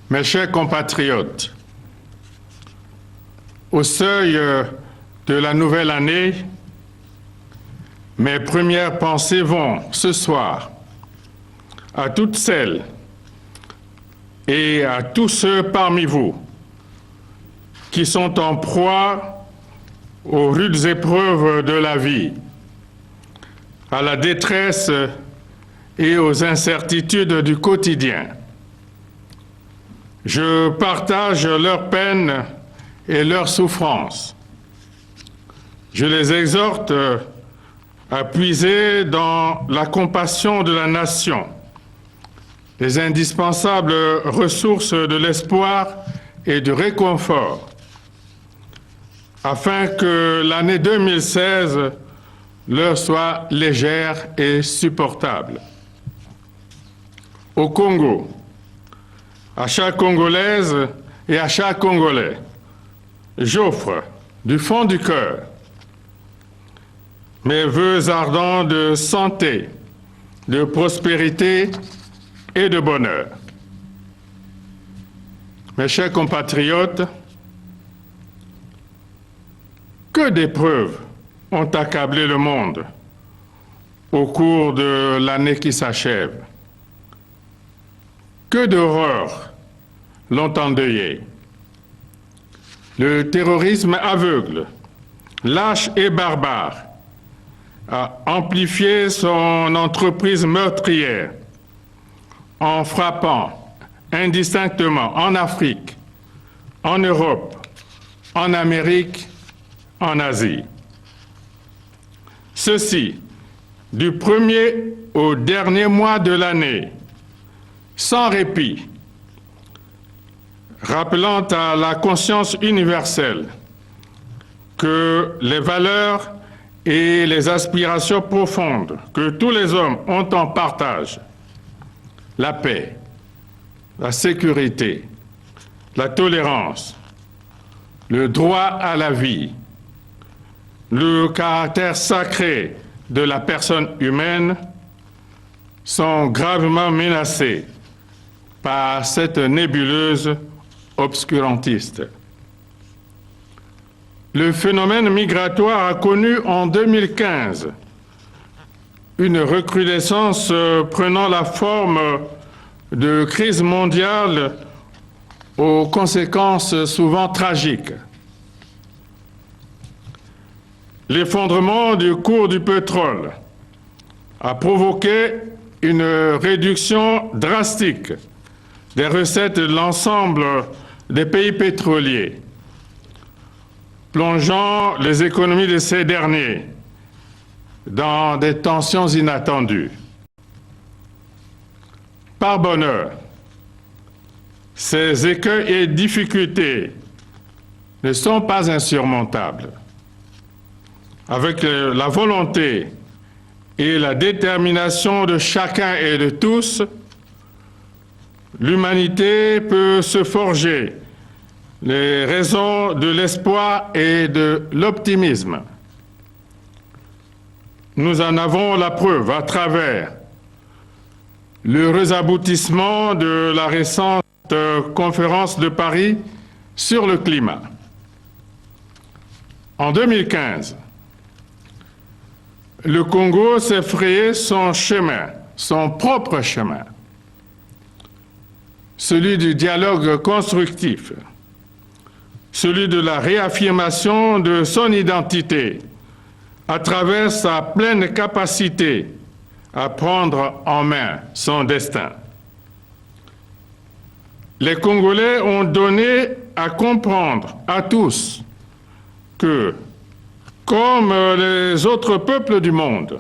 Mes chers compatriotes, au seuil de la nouvelle année, mes premières pensées vont ce soir à toutes celles et à tous ceux parmi vous qui sont en proie aux rudes épreuves de la vie, à la détresse et aux incertitudes du quotidien. Je partage leurs peines et leurs souffrances. Je les exhorte à puiser dans la compassion de la nation les indispensables ressources de l'espoir et du réconfort, afin que l'année 2016 leur soit légère et supportable. Au Congo, à chaque Congolaise et à chaque Congolais, j'offre du fond du cœur mes vœux ardents de santé, de prospérité et de bonheur. Mes chers compatriotes, que d'épreuves ont accablé le monde au cours de l'année qui s'achève. Que d'horreurs l'ont endeuillé. Le terrorisme aveugle, lâche et barbare a amplifié son entreprise meurtrière en frappant indistinctement en Afrique, en Europe, en Amérique, en Asie. Ceci, du premier au dernier mois de l'année, sans répit, rappelant à la conscience universelle que les valeurs et les aspirations profondes que tous les hommes ont en partage, la paix, la sécurité, la tolérance, le droit à la vie, le caractère sacré de la personne humaine sont gravement menacés par cette nébuleuse obscurantiste. Le phénomène migratoire a connu en 2015 une recrudescence prenant la forme de crise mondiale aux conséquences souvent tragiques. L'effondrement du cours du pétrole a provoqué une réduction drastique des recettes de l'ensemble des pays pétroliers, plongeant les économies de ces derniers dans des tensions inattendues. Par bonheur, ces écueils et difficultés ne sont pas insurmontables. Avec la volonté et la détermination de chacun et de tous, l'humanité peut se forger les raisons de l'espoir et de l'optimisme. Nous en avons la preuve à travers l'heureux aboutissement de la récente conférence de Paris sur le climat. En 2015, le Congo s'est frayé son chemin, son propre chemin, celui du dialogue constructif, celui de la réaffirmation de son identité à travers sa pleine capacité à prendre en main son destin. Les Congolais ont donné à comprendre à tous que, comme les autres peuples du monde,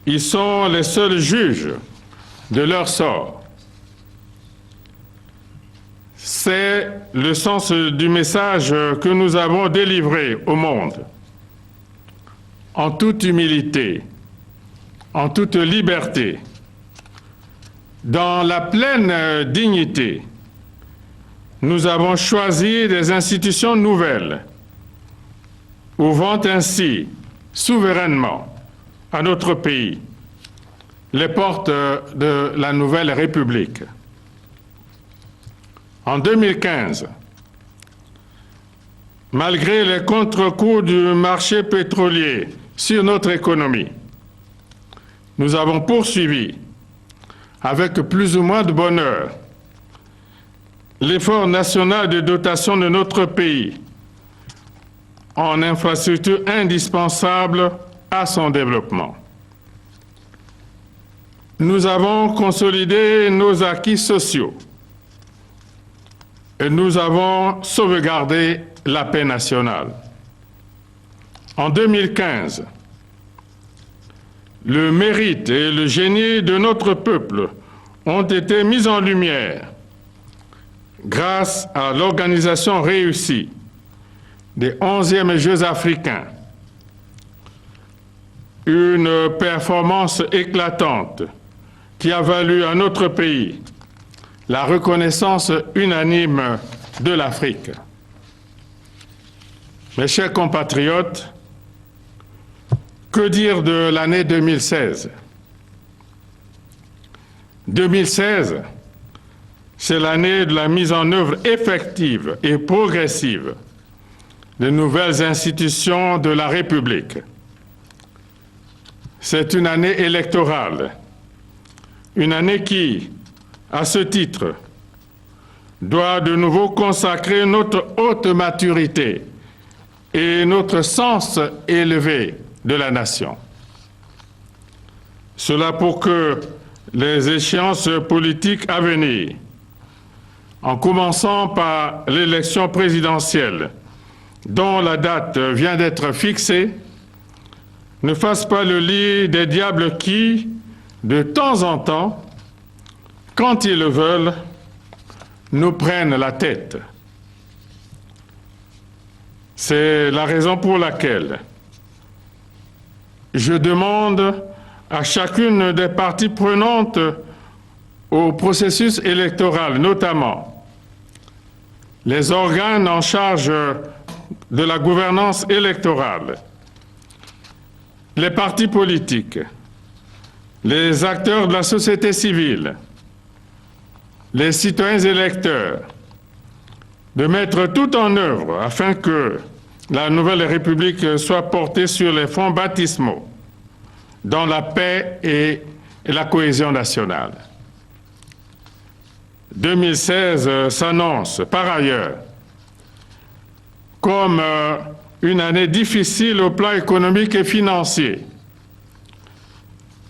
ils sont les seuls juges de leur sort. C'est le sens du message que nous avons délivré au monde, en toute humilité, en toute liberté, dans la pleine dignité. Nous avons choisi des institutions nouvelles, ouvrant ainsi souverainement à notre pays les portes de la nouvelle République. En 2015, malgré les contre-coups du marché pétrolier sur notre économie, nous avons poursuivi avec plus ou moins de bonheur l'effort national de dotation de notre pays en infrastructures indispensables à son développement. Nous avons consolidé nos acquis sociaux et nous avons sauvegardé la paix nationale. En 2015, le mérite et le génie de notre peuple ont été mis en lumière grâce à l'organisation réussie des 11e Jeux africains, une performance éclatante qui a valu à notre pays la reconnaissance unanime de l'Afrique. Mes chers compatriotes, que dire de l'année 2016 ? 2016, c'est l'année de la mise en œuvre effective et progressive de nouvelles institutions de la République. C'est une année électorale, une année qui, à ce titre, doit de nouveau consacrer notre haute maturité et notre sens élevé de la nation. Cela pour que les échéances politiques à venir, en commençant par l'élection présidentielle, dont la date vient d'être fixée, ne fassent pas le lit des diables qui, de temps en temps, quand ils le veulent, nous prennent la tête. C'est la raison pour laquelle je demande à chacune des parties prenantes au processus électoral, notamment les organes en charge de la gouvernance électorale, les partis politiques, les acteurs de la société civile, les citoyens électeurs, de mettre tout en œuvre afin que la nouvelle République soit portée sur les fonds baptismaux, dans la paix et la cohésion nationale. 2016 s'annonce par ailleurs comme une année difficile au plan économique et financier.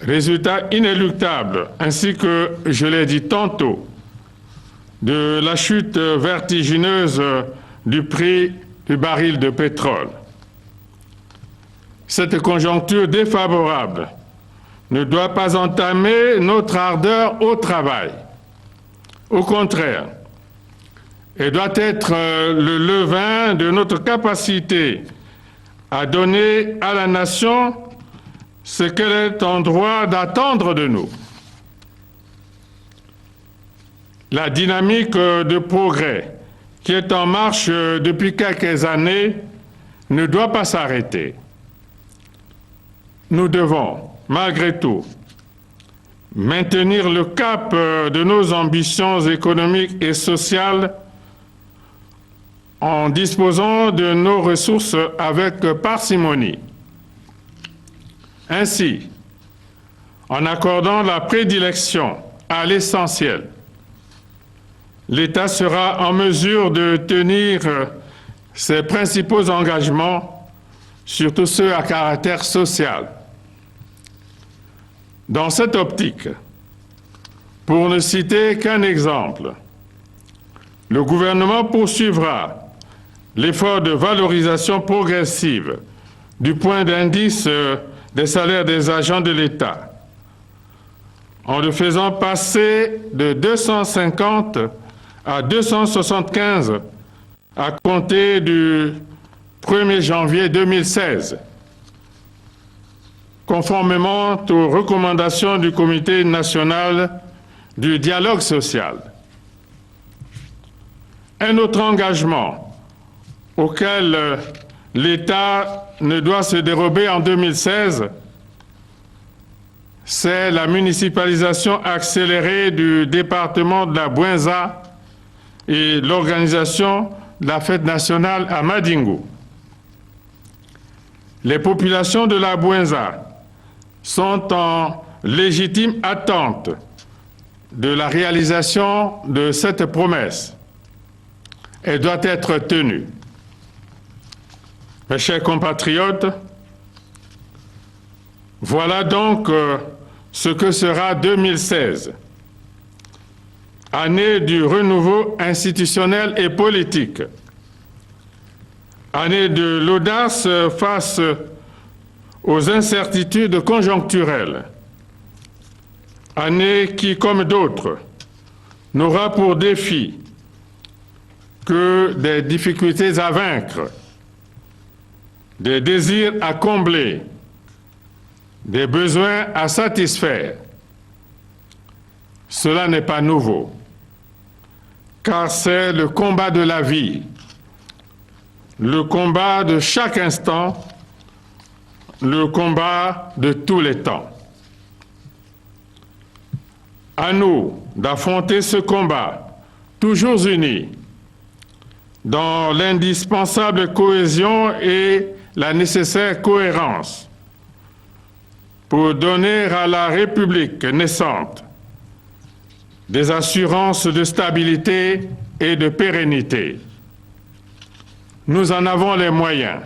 Résultat inéluctable, ainsi que je l'ai dit tantôt, de la chute vertigineuse du prix du baril de pétrole. Cette conjoncture défavorable ne doit pas entamer notre ardeur au travail. Au contraire, elle doit être le levain de notre capacité à donner à la nation ce qu'elle est en droit d'attendre de nous. La dynamique de progrès qui est en marche depuis quelques années ne doit pas s'arrêter. Nous devons, malgré tout, maintenir le cap de nos ambitions économiques et sociales en disposant de nos ressources avec parcimonie. Ainsi, en accordant la prédilection à l'essentiel, l'État sera en mesure de tenir ses principaux engagements, surtout ceux à caractère social. Dans cette optique, pour ne citer qu'un exemple, le gouvernement poursuivra l'effort de valorisation progressive du point d'indice des salaires des agents de l'État, en le faisant passer de 250 à 275 à compter du 1er janvier 2016, conformément aux recommandations du Comité national du dialogue social. Un autre engagement auquel l'État ne doit se dérober en 2016, c'est la municipalisation accélérée du département de la Bouinza et l'organisation de la fête nationale à Madingu. Les populations de la Bouenza sont en légitime attente de la réalisation de cette promesse. Elle doit être tenue. Mes chers compatriotes, voilà donc ce que sera 2016, année du renouveau institutionnel et politique, année de l'audace face aux incertitudes conjoncturelles, année qui, comme d'autres, n'aura pour défi que des difficultés à vaincre, des désirs à combler, des besoins à satisfaire. Cela n'est pas nouveau, car c'est le combat de la vie, le combat de chaque instant, le combat de tous les temps. À nous d'affronter ce combat, toujours unis, dans l'indispensable cohésion et la nécessaire cohérence, pour donner à la République naissante des assurances de stabilité et de pérennité. Nous en avons les moyens,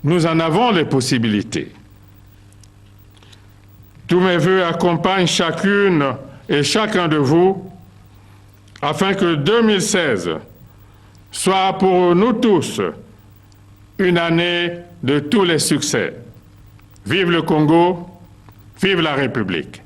nous en avons les possibilités. Tous mes vœux accompagnent chacune et chacun de vous afin que 2016 soit pour nous tous une année de tous les succès. Vive le Congo, vive la République.